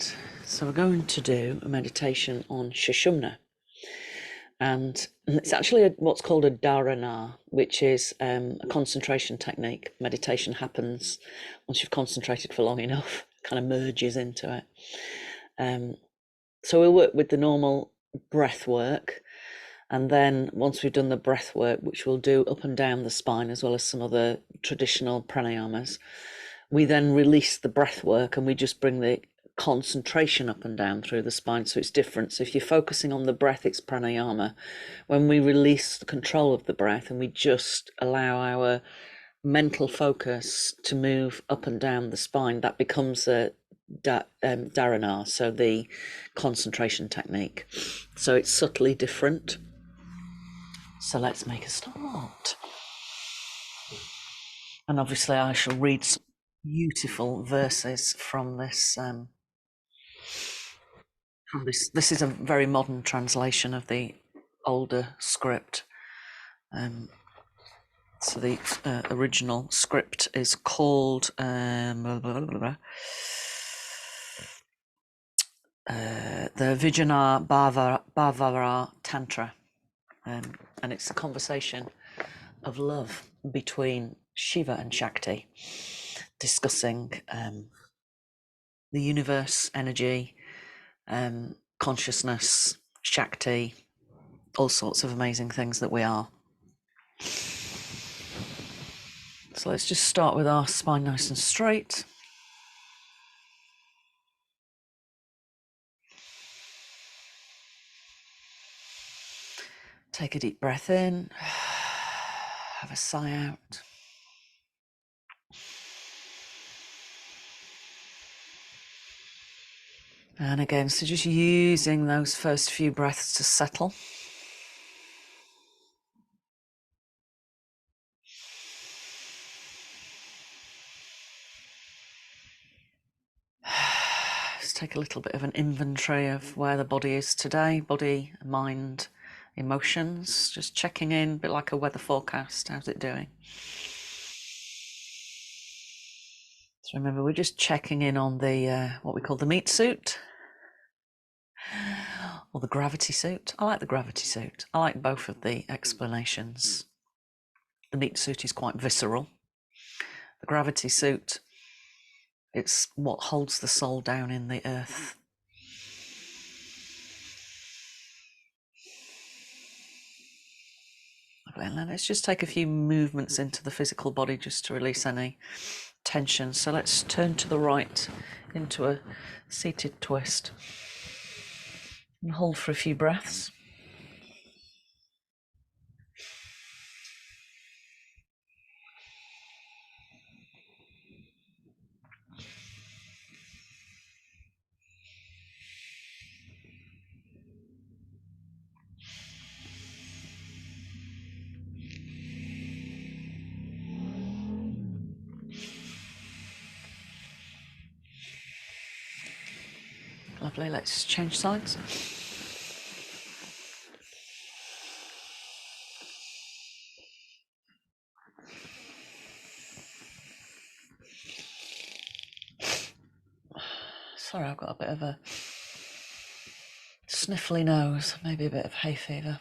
Right, so we're going to do a meditation on Sushumna, and it's actually what's called a dharana, which is a concentration technique. Meditation happens once you've concentrated for long enough, kind of merges into it. So we'll work with the normal breath work, and then once we've done the breath work, which we'll do up and down the spine as well as some other traditional pranayamas, we then release the breath work and we just bring the concentration up and down through the spine, so it's different. So if you're focusing on the breath, it's pranayama. When we release the control of the breath and we just allow our mental focus to move up and down the spine, that becomes a dharana, so the concentration technique. So it's subtly different. So let's make a start. And obviously I shall read some beautiful verses from this. This is a very modern translation of the older script. So the original script is called the Vijnana Bhairava Tantra, and it's a conversation of love between Shiva and Shakti, discussing the universe, energy, consciousness, Shakti, all sorts of amazing things that we are. So let's just start with our spine nice and straight. Take a deep breath in, have a sigh out. And again, so just using those first few breaths to settle. Let's take a little bit of an inventory of where the body is today, body, mind, emotions, just checking in, a bit like a weather forecast. How's it doing? So remember, we're just checking in on the what we call the meat suit, or the gravity suit. I like the gravity suit. I like both of the explanations. The meat suit is quite visceral. The gravity suit, it's what holds the soul down in the earth. And then let's just take a few movements into the physical body just to release any tension. So let's turn to the right into a seated twist and hold for a few breaths. Lovely, let's change sides. Sorry, I've got a bit of a sniffly nose, maybe a bit of hay fever.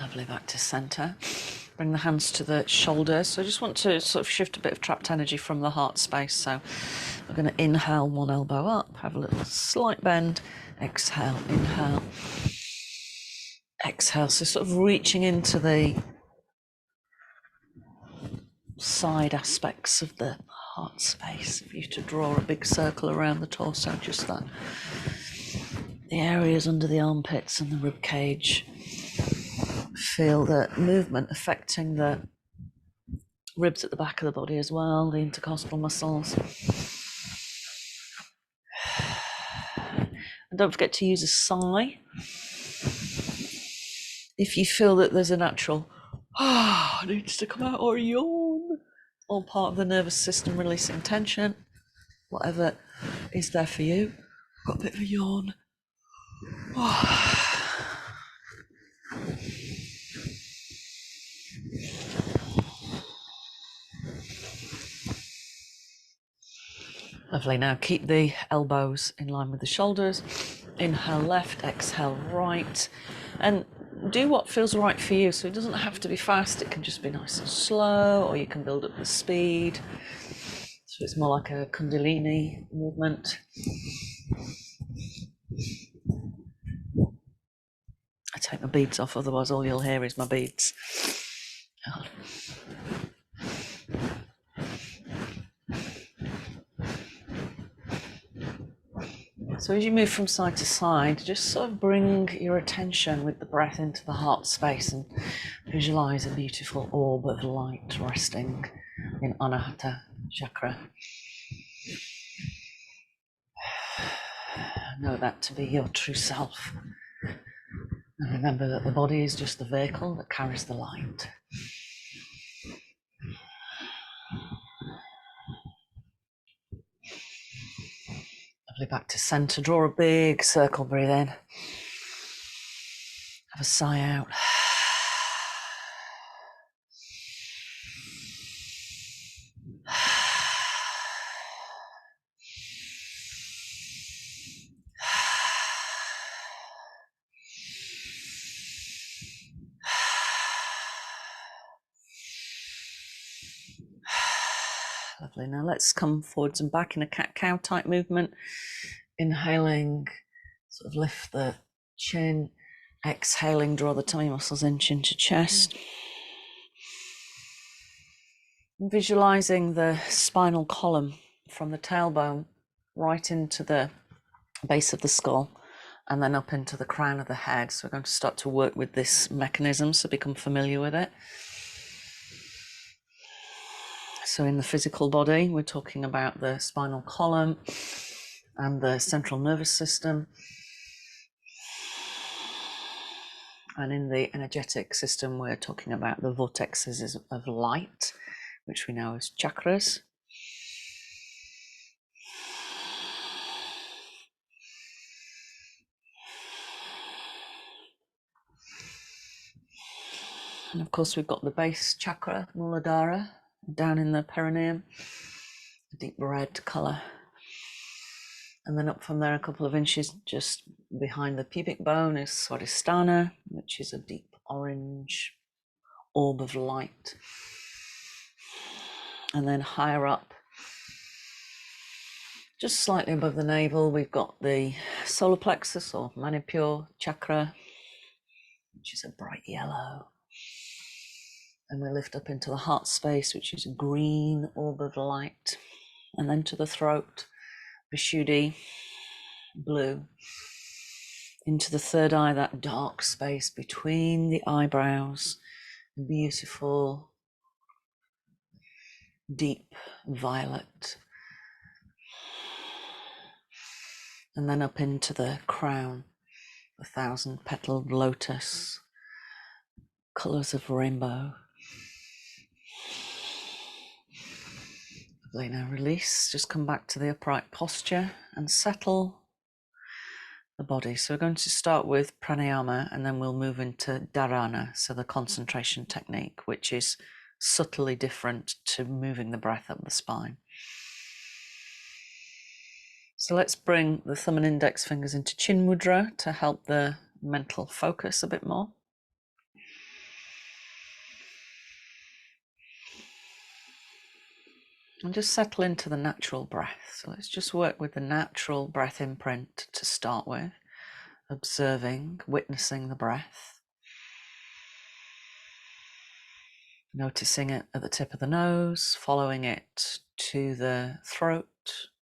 Lovely, back to centre. Bring the hands to the shoulders. So I just want to sort of shift a bit of trapped energy from the heart space. So we're going to inhale, one elbow up, have a little slight bend, exhale, inhale, exhale. So sort of reaching into the side aspects of the heart space. If you to draw a big circle around the torso, just that. The areas under the armpits and the rib cage. Feel the movement affecting the ribs at the back of the body as well, the intercostal muscles. And don't forget to use a sigh. If you feel that there's a natural needs to come out, or yawn, all part of the nervous system releasing tension, whatever is there for you. Got a bit of a yawn. Lovely. Now keep the elbows in line with the shoulders. Inhale left, exhale right, and do what feels right for you. So it doesn't have to be fast, it can just be nice and slow, or you can build up the speed. So it's more like a Kundalini movement. I take my beads off, otherwise all you'll hear is my beads. So as you move from side to side, just sort of bring your attention with the breath into the heart space and visualize a beautiful orb of light resting in Anahata chakra. Know that to be your true self. And remember that the body is just the vehicle that carries the light. Lovely, back to center. Draw a big circle, breathe in. Have a sigh out. Lovely. Now let's come forwards and back in a cat-cow type movement. Inhaling, sort of lift the chin. Exhaling, draw the tummy muscles in, chin to chest. Visualizing the spinal column from the tailbone right into the base of the skull and then up into the crown of the head. So we're going to start to work with this mechanism, so become familiar with it. So in the physical body, we're talking about the spinal column and the central nervous system. And in the energetic system, we're talking about the vortexes of light, which we know as chakras. And of course, we've got the base chakra, Muladhara, down in the perineum, a deep red colour. And then up from there, a couple of inches just behind the pubic bone is Swadhisthana, which is a deep orange orb of light. And then higher up, just slightly above the navel, we've got the solar plexus or Manipur chakra, which is a bright yellow. And we lift up into the heart space, which is a green orb of light. And then to the throat, Vishuddhi, blue. Into the third eye, that dark space between the eyebrows, beautiful, deep violet. And then up into the crown, the 1,000-petaled lotus, colours of rainbow. Lovely. Now release, just come back to the upright posture and settle the body. So we're going to start with pranayama and then we'll move into dharana, so the concentration technique, which is subtly different to moving the breath up the spine. So let's bring the thumb and index fingers into chin mudra to help the mental focus a bit more. And just settle into the natural breath. So let's just work with the natural breath imprint to start with, observing, witnessing the breath. Noticing it at the tip of the nose, following it to the throat,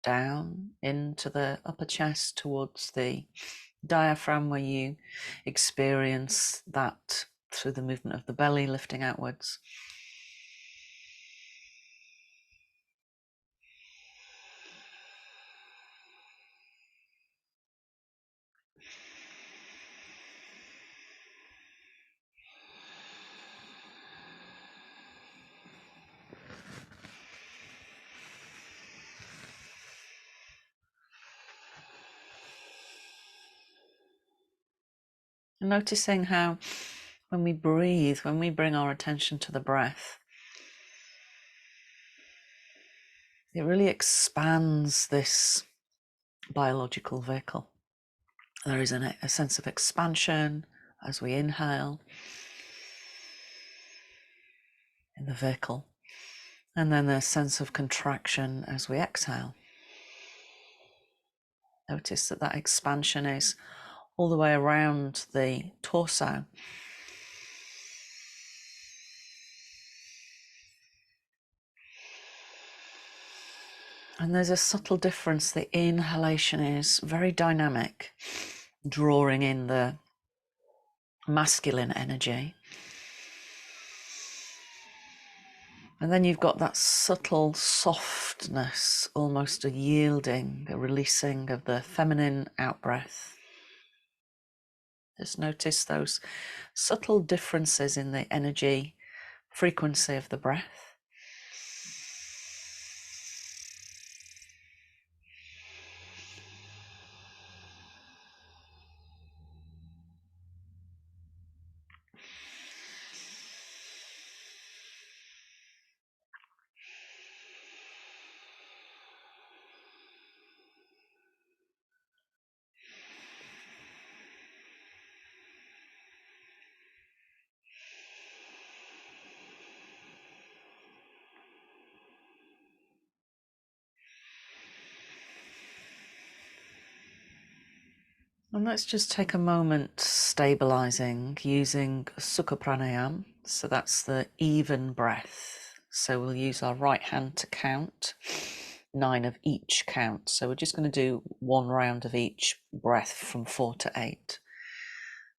down into the upper chest towards the diaphragm, where you experience that through the movement of the belly lifting outwards. And noticing how when we breathe, when we bring our attention to the breath, It really expands this biological vehicle. There is a sense of expansion as we inhale in the vehicle, and then a sense of contraction as we exhale. Notice that that expansion is all the way around the torso. And there's a subtle difference. The inhalation is very dynamic, drawing in the masculine energy. And then you've got that subtle softness, almost a yielding, a releasing of the feminine out-breath. Just notice those subtle differences in the energy, frequency of the breath. And let's just take a moment stabilizing using Sukha Pranayama. So that's the even breath. So we'll use our right hand to count 9 of each count. So we're just going to do 1 round of each breath from 4 to 8.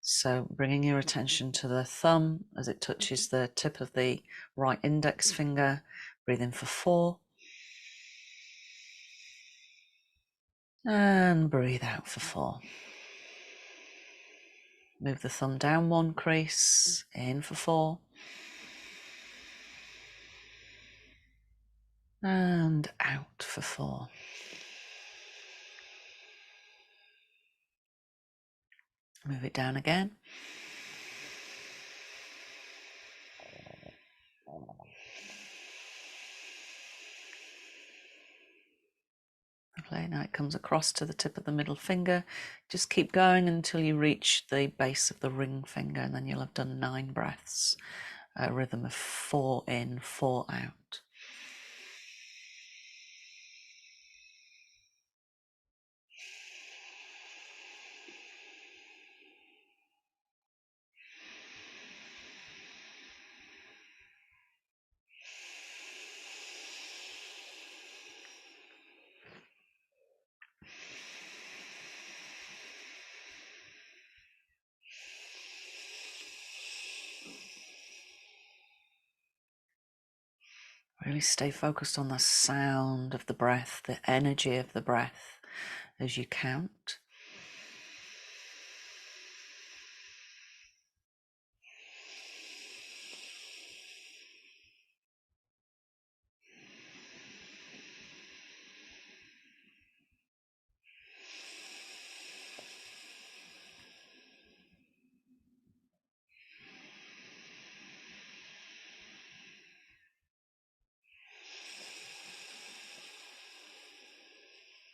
So bringing your attention to the thumb as it touches the tip of the right index finger. Breathe in for 4. And breathe out for 4. Move the thumb down 1 crease, in for 4. And out for 4. Move it down again. Okay, now it comes across to the tip of the middle finger. Just keep going until you reach the base of the ring finger, and then you'll have done 9 breaths. A rhythm of 4 in, 4 out. Really stay focused on the sound of the breath, the energy of the breath as you count.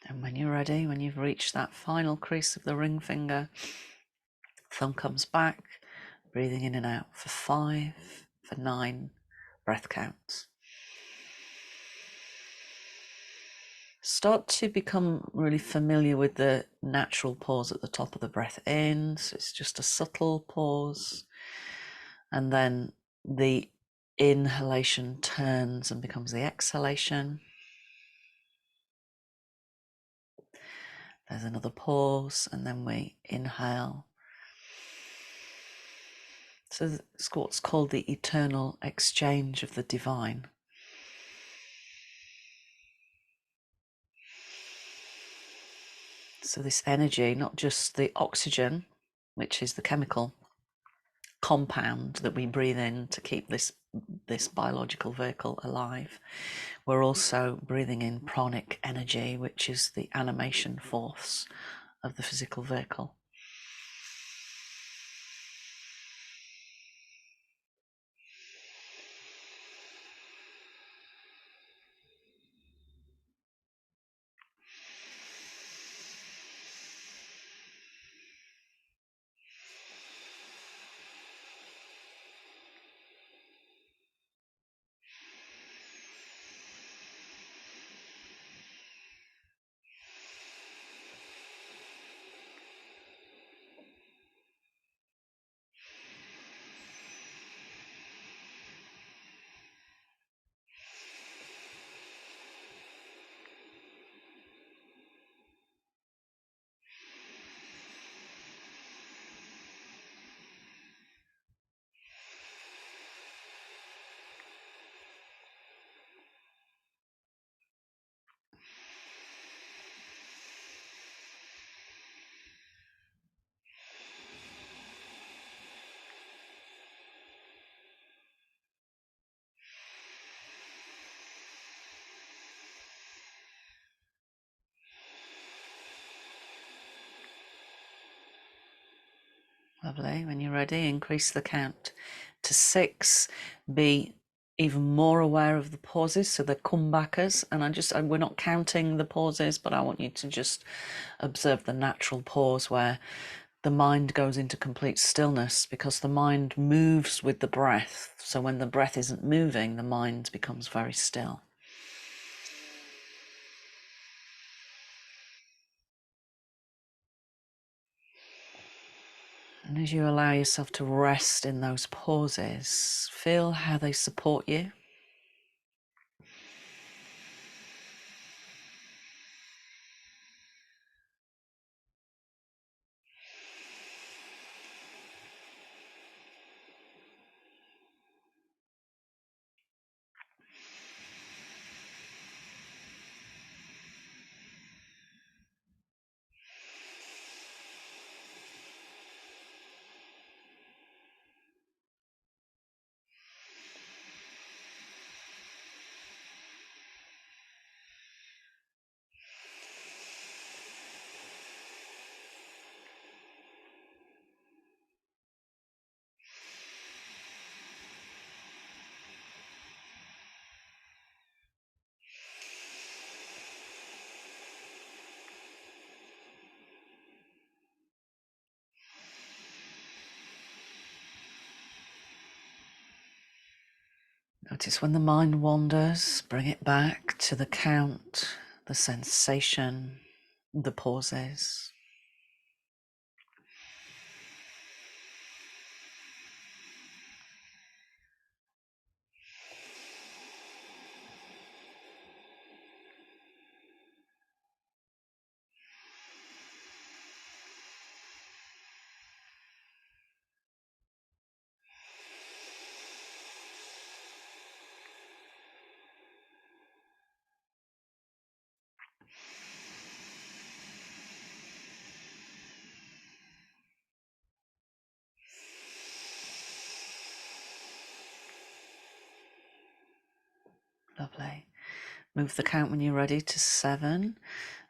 And when you're ready, when you've reached that final crease of the ring finger, thumb comes back, breathing in and out for 5, for 9 breath counts. Start to become really familiar with the natural pause at the top of the breath in. So it's just a subtle pause. And then the inhalation turns and becomes the exhalation. There's another pause, and then we inhale. So it's what's called the eternal exchange of the divine. So this energy, not just the oxygen, which is the chemical compound that we breathe in to keep this biological vehicle alive, we're also breathing in pranic energy, which is the animation force of the physical vehicle. Lovely. When you're ready, increase the count to 6. Be even more aware of the pauses, so the comebackers. And we're not counting the pauses, but I want you to just observe the natural pause where the mind goes into complete stillness, because the mind moves with the breath. So when the breath isn't moving, the mind becomes very still. And as you allow yourself to rest in those pauses, feel how they support you. Notice when the mind wanders, bring it back to the count, the sensation, the pauses. Lovely. Move the count when you're ready to 7.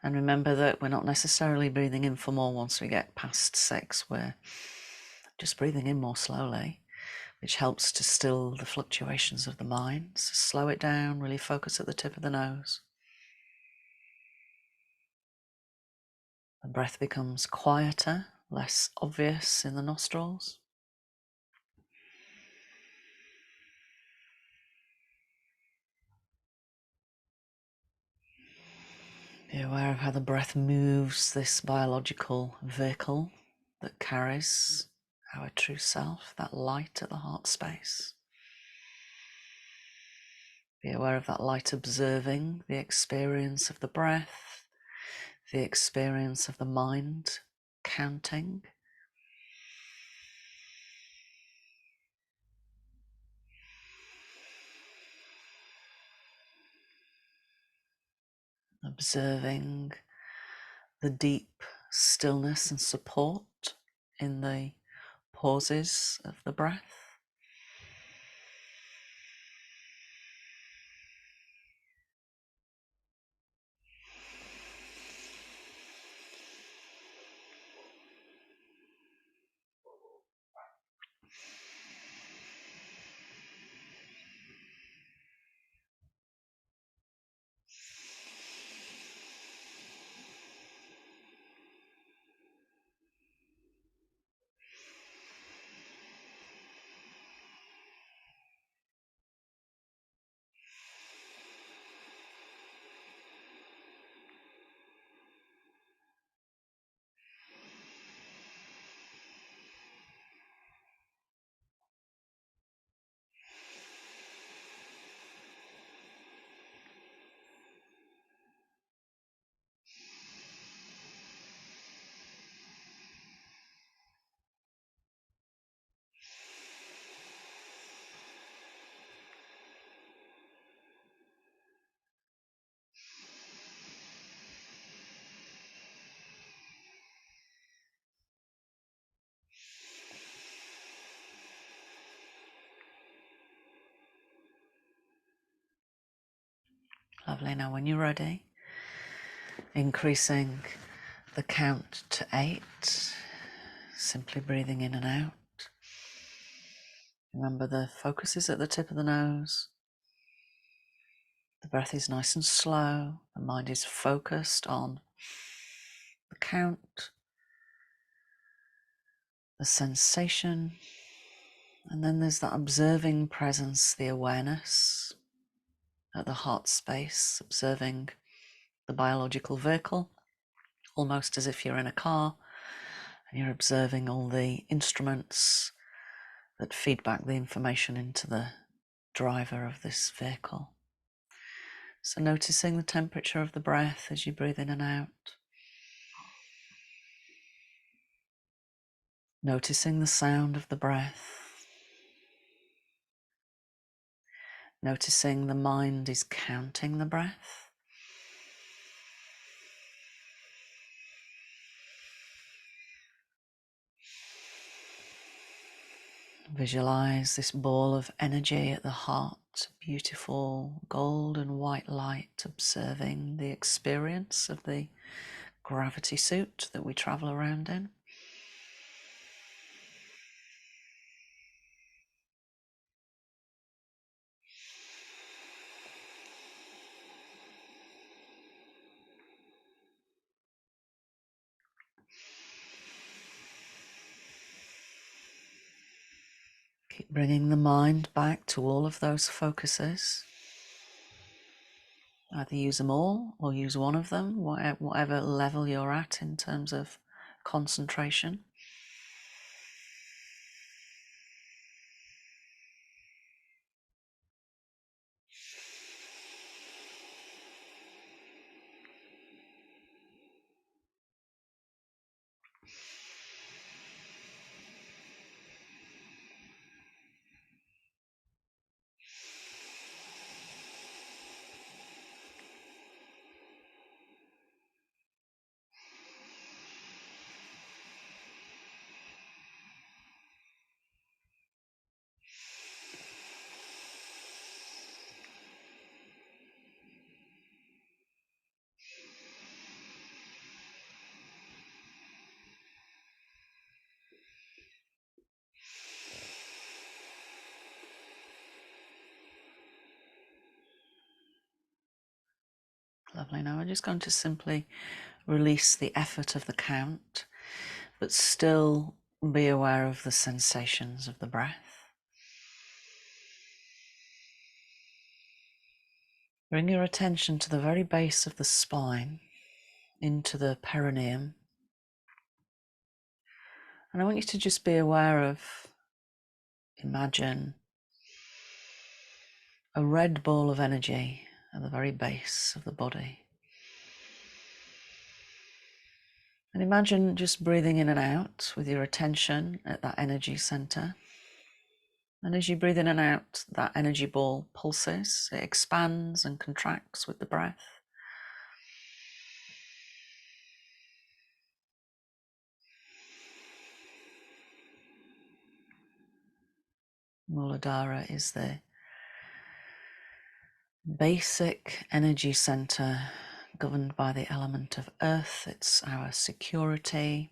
And remember that we're not necessarily breathing in for more once we get past 6. We're just breathing in more slowly, which helps to still the fluctuations of the mind. So slow it down, really focus at the tip of the nose. The breath becomes quieter, less obvious in the nostrils. Be aware of how the breath moves this biological vehicle that carries our true self, that light at the heart space. Be aware of that light observing the experience of the breath, the experience of the mind counting. Observing the deep stillness and support in the pauses of the breath. Lovely. Now when you're ready, increasing the count to 8. Simply breathing in and out. Remember, the focus is at the tip of the nose. The breath is nice and slow. The mind is focused on the count, the sensation, and then there's that observing presence, the awareness at the heart space, observing the biological vehicle, almost as if you're in a car and you're observing all the instruments that feed back the information into the driver of this vehicle. So noticing the temperature of the breath as you breathe in and out. Noticing the sound of the breath. Noticing the mind is counting the breath. Visualize this ball of energy at the heart, beautiful gold and white light, observing the experience of the gravity suit that we travel around in. Keep bringing the mind back to all of those focuses. Either use them all or use one of them, whatever level you're at in terms of concentration. Lovely. Now we're just going to simply release the effort of the count, but still be aware of the sensations of the breath. Bring your attention to the very base of the spine, into the perineum. And I want you to just be aware of, imagine a red ball of energy at the very base of the body. And imagine just breathing in and out with your attention at that energy center. And as you breathe in and out, that energy ball pulses, it expands and contracts with the breath. Muladhara is the basic energy center governed by the element of earth. It's our security,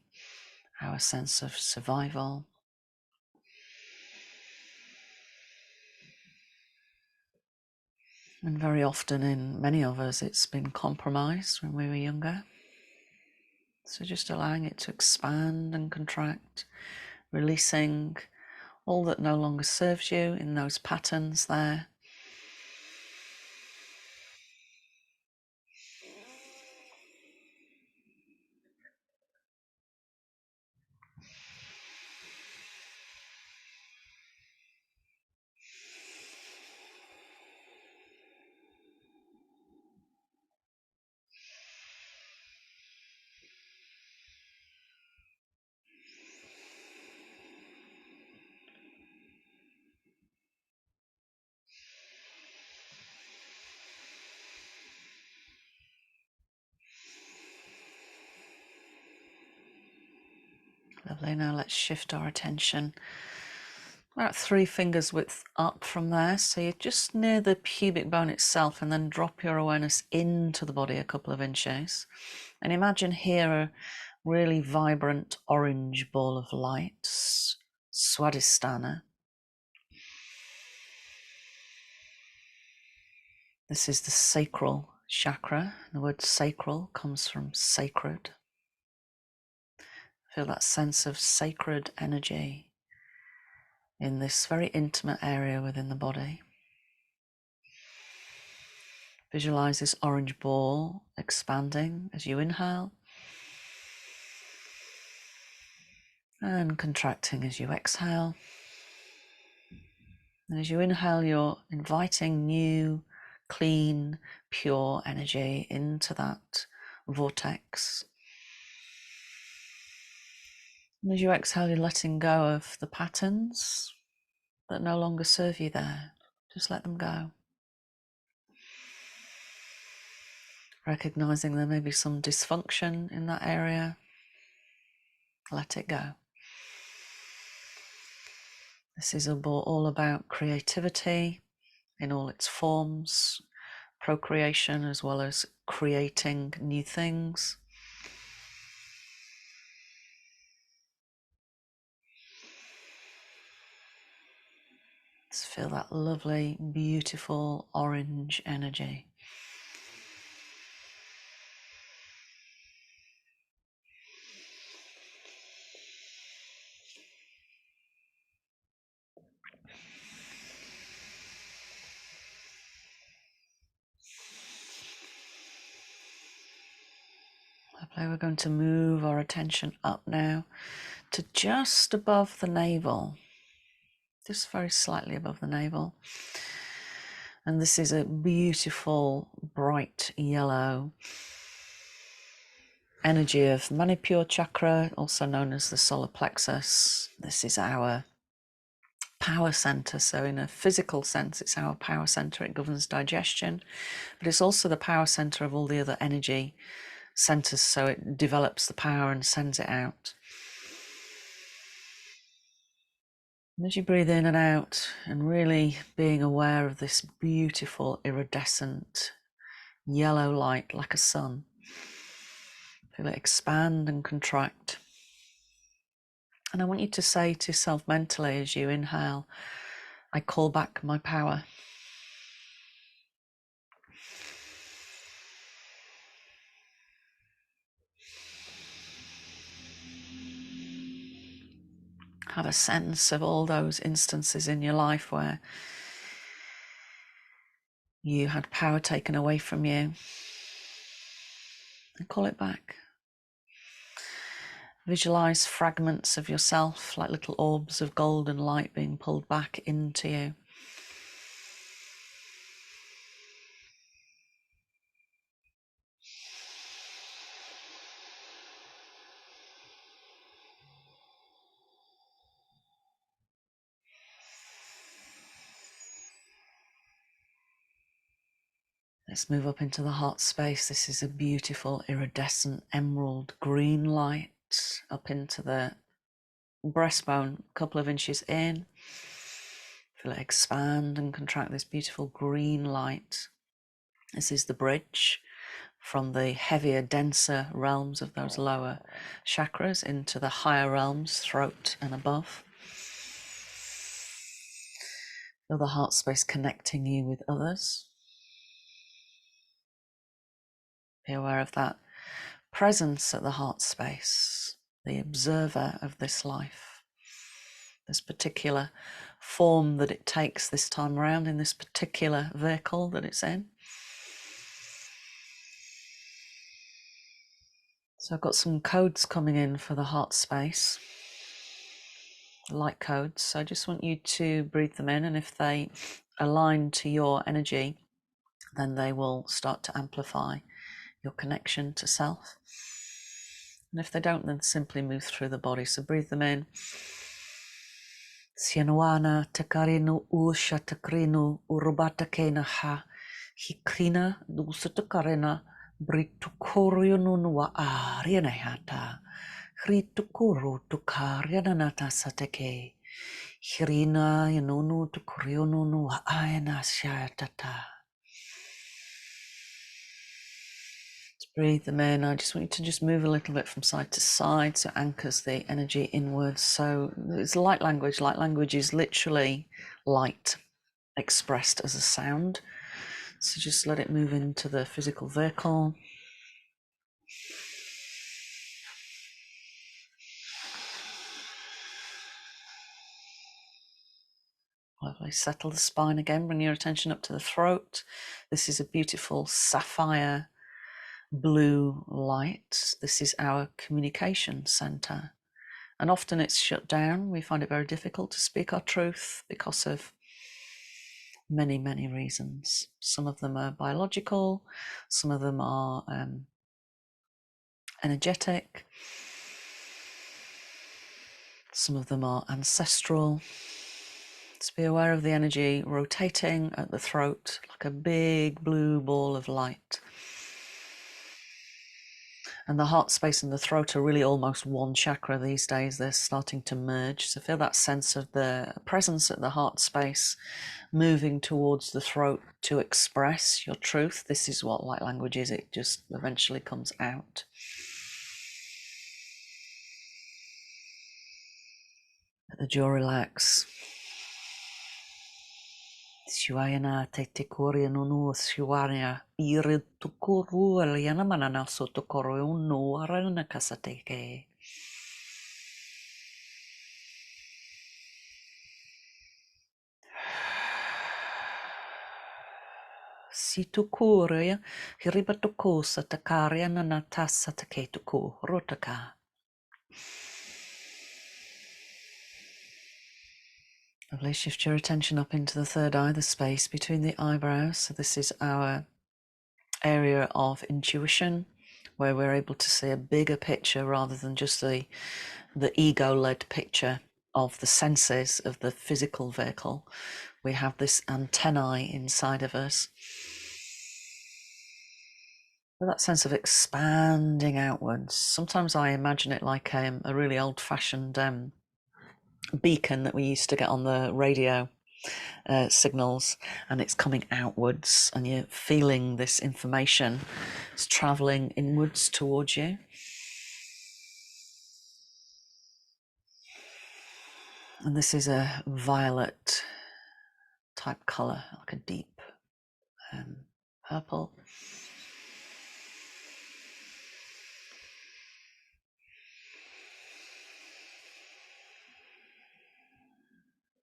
our sense of survival. And very often in many of us, it's been compromised when we were younger. So just allowing it to expand and contract, releasing all that no longer serves you in those patterns there. Lovely. Now let's shift our attention about 3 fingers width up from there. So you're just near the pubic bone itself, and then drop your awareness into the body a couple of inches. And imagine here really vibrant orange ball of light, Swadhisthana. This is the sacral chakra. The word sacral comes from sacred. Feel that sense of sacred energy in this very intimate area within the body. Visualize this orange ball expanding as you inhale and contracting as you exhale. And as you inhale, you're inviting new, clean, pure energy into that vortex. And as you exhale, you're letting go of the patterns that no longer serve you there. Just let them go. Recognizing there may be some dysfunction in that area. Let it go. This is all about creativity in all its forms, procreation as well as creating new things. Just feel that lovely, beautiful orange energy. We're going to move our attention up now to just above the navel, just very slightly above the navel. And this is a beautiful, bright yellow energy of Manipur chakra, also known as the solar plexus. This is our power center. So in a physical sense, it's our power center. It governs digestion, but it's also the power center of all the other energy centers. So it develops the power and sends it out. And as you breathe in and out, and really being aware of this beautiful iridescent yellow light like a sun, feel it expand and contract. And I want you to say to yourself mentally as you inhale, I call back my power. Have a sense of all those instances in your life where you had power taken away from you, and call it back. Visualize fragments of yourself like little orbs of golden light being pulled back into you. Let's move up into the heart space. This is a beautiful iridescent emerald green light up into the breastbone, a couple of inches in. Feel it expand and contract, this beautiful green light. This is the bridge from the heavier, denser realms of those lower chakras into the higher realms, throat and above. Feel the heart space connecting you with others. Be aware of that presence at the heart space, the observer of this life, this particular form that it takes this time around in this particular vehicle that it's in. So I've got some codes coming in for the heart space, light codes. So I just want you to breathe them in, and if they align to your energy, then they will start to amplify your connection to self. And if they don't, then simply move through the body. So breathe them in. Sianwana takarinu usha takrinu urubata kena ha hikrina dusatakarena britukoryunun wa arianehata hritukuru tukariananata sateke hirina yanunu tukuryunun wa aena shatata. Breathe them in. I just want you to just move a little bit from side to side, so it anchors the energy inwards. So it's light language. Light language is literally light expressed as a sound. So just let it move into the physical vehicle. Lovely. Settle the spine again. Bring your attention up to the throat. This is a beautiful sapphire blue light. This is our communication center. And often it's shut down. We find it very difficult to speak our truth because of many, many reasons. Some of them are biological, some of them are energetic, some of them are ancestral. Just be aware of the energy rotating at the throat like a big blue ball of light. And the heart space and the throat are really almost one chakra these days. They're starting to merge. So feel that sense of the presence at the heart space moving towards the throat to express your truth. This is what light language is. It just eventually comes out. Let the jaw relax. Shiwayana te te korea no no shiwanya ire to koru aliana manana so to koru no arana kasateke. Si tu korea hiribatuko sa takaria na natasa taketuko rotaka. Lovely. Shift your attention up into the third eye, the space between the eyebrows. So this is our area of intuition, where we're able to see a bigger picture rather than just the ego-led picture of the senses of the physical vehicle. We have this antennae inside of us. With that sense of expanding outwards. Sometimes I imagine it like a really old-fashioned beacon that we used to get on the radio signals, and it's coming outwards and you're feeling this information. It's traveling inwards towards you. And this is a violet type color, like a deep purple.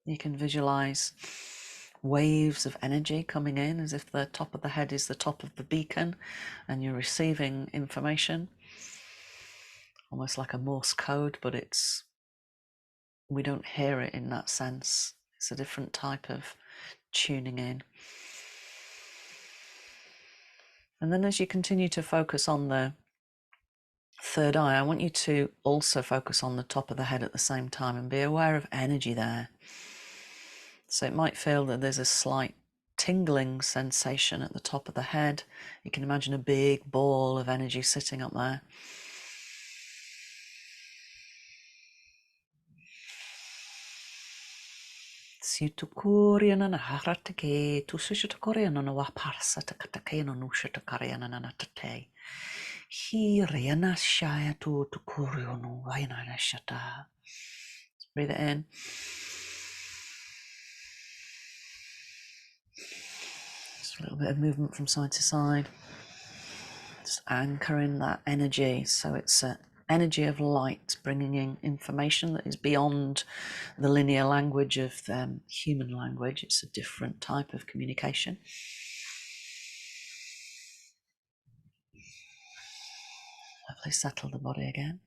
You can visualize waves of energy coming in as if the top of the head is the top of the beacon and you're receiving information, almost like a Morse code, but we don't hear it in that sense. It's a different type of tuning in. And then as you continue to focus on the third eye, I want you to also focus on the top of the head at the same time and be aware of energy there. So it might feel that there's a slight tingling sensation at the top of the head. You can imagine a big ball of energy sitting up there. Si tu koreana na haratake, tu sushita koreana na waparsa takatake no nushita koreana na tate. Hi reana shaya tu koreano vaina na shata. Breathe it in. Just a little bit of movement from side to side. Just anchoring that energy. So it's an energy of light, bringing in information that is beyond the linear language of human language. It's a different type of communication. Lovely, settle the body again.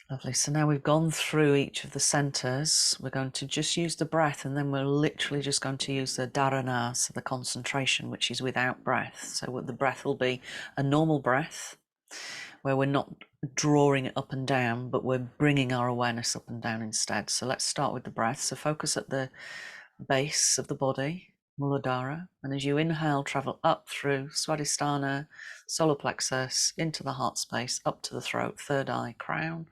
Lovely. So now we've gone through each of the centers. We're going to just use the breath, and then we're literally just going to use the dharana, so the concentration, which is without breath. So what the breath will be a normal breath, where we're not drawing it up and down, but we're bringing our awareness up and down instead. So let's start with the breath. So focus at the base of the body, Muladhara, and as you inhale, travel up through Swadhisthana, solar plexus, into the heart space, up to the throat, third eye, crown.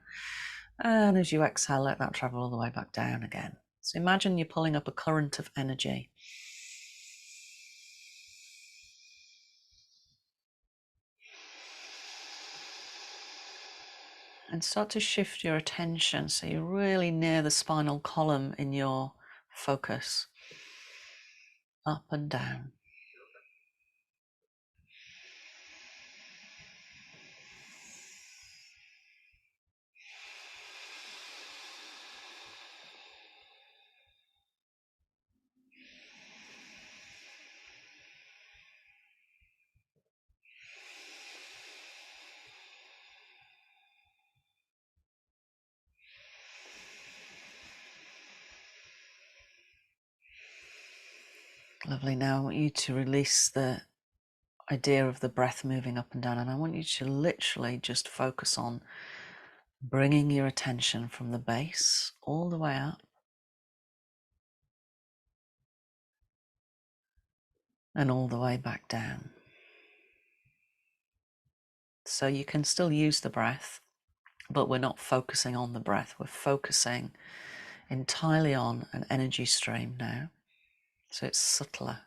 And as you exhale, let that travel all the way back down again. So imagine you're pulling up a current of energy. and start to shift your attention so you're really near the spinal column in your focus, up and down. Lovely. Now I want you to release the idea of the breath moving up and down, and I want you to literally just focus on bringing your attention from the base all the way up and all the way back down. So you can still use the breath, but we're not focusing on the breath. We're focusing entirely on an energy stream now. So it's subtler.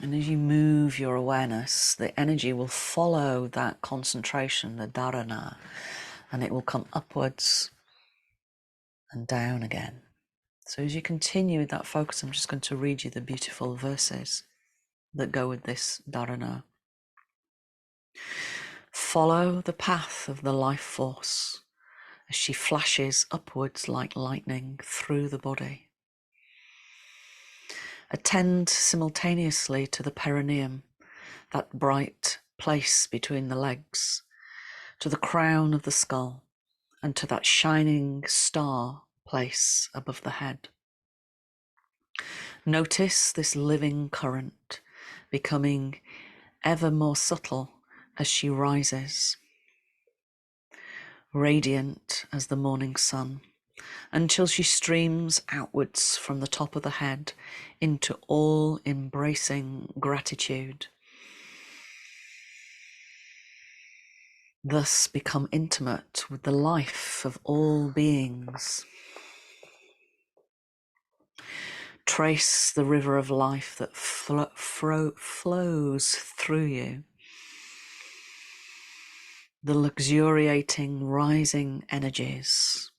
And as you move your awareness, the energy will follow that concentration, the dharana, and it will come upwards and down again. So as you continue with that focus, I'm just going to read you the beautiful verses that go with this dharana. Follow the path of the life force as she flashes upwards like lightning through the body. Attend simultaneously to the perineum, that bright place between the legs, to the crown of the skull, and to that shining star place above the head. Notice this living current becoming ever more subtle as she rises, radiant as the morning sun, until she streams outwards from the top of the head into all-embracing gratitude. Thus become intimate with the life of all beings. Trace the river of life that flows through you. The luxuriating, rising energies,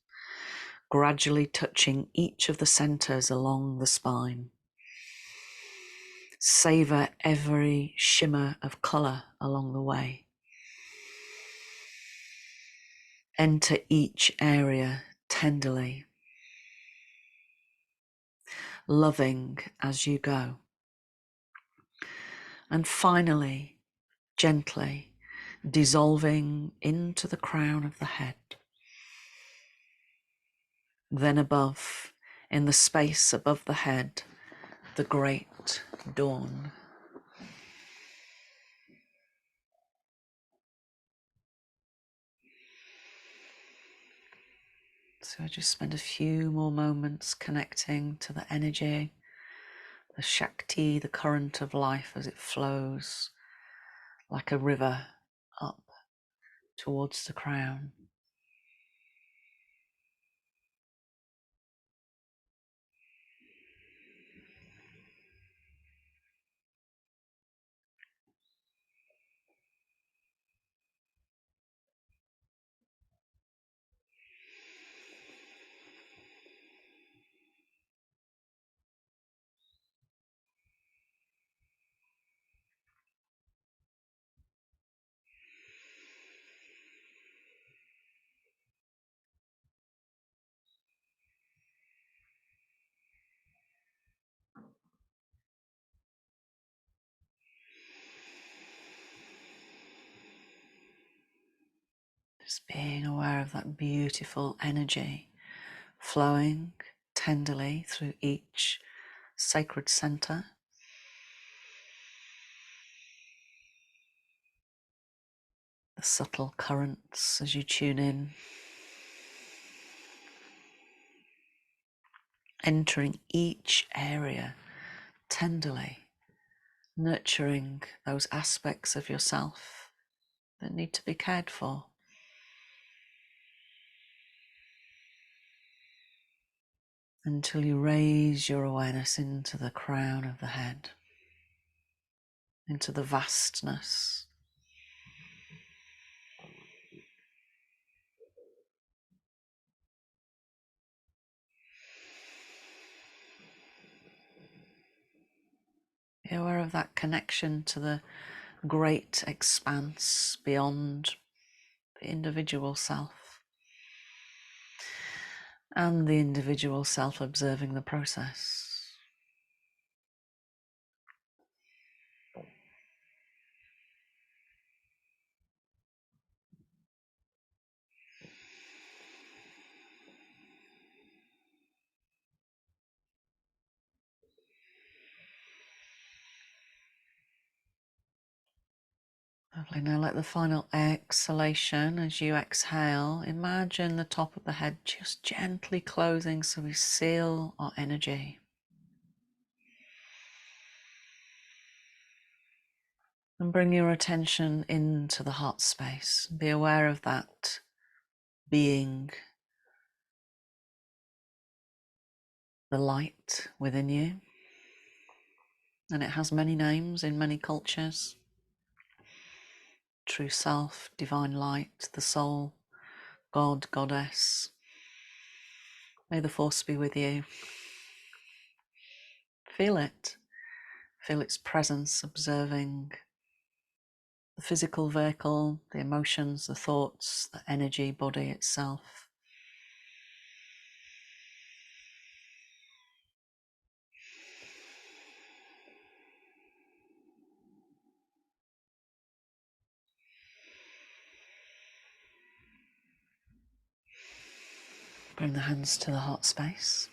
gradually touching each of the centers along the spine. Savor every shimmer of color along the way. Enter each area tenderly, loving as you go. And finally, gently dissolving into the crown of the head. Then above, in the space above the head, the great dawn. So I just spend a few more moments connecting to the energy, the Shakti, the current of life as it flows like a river up towards the crown. Just being aware of that beautiful energy flowing tenderly through each sacred center. The subtle currents as you tune in. Entering each area tenderly, nurturing those aspects of yourself that need to be cared for. Until you raise your awareness into the crown of the head. into the vastness. Be aware of that connection to the great expanse beyond the individual self, and the individual self observing the process. Lovely. Now let the final exhalation, as you exhale, imagine the top of the head just gently closing so we seal our energy. And bring your attention into the heart space. Be aware of that being, the light within you. And it has many names in many cultures. True self, divine light, the soul, God, goddess. May the force be with you. Feel it. Feel its presence, observing the physical vehicle, the emotions, the thoughts, the energy, body itself. Bring the hands to the heart space.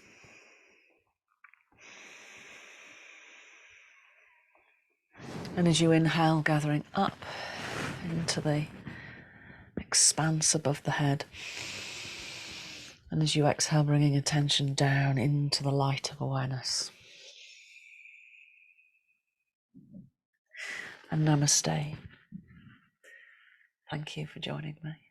And as you inhale, gathering up into the expanse above the head. And as you exhale, bringing attention down into the light of awareness. And namaste. Thank you for joining me.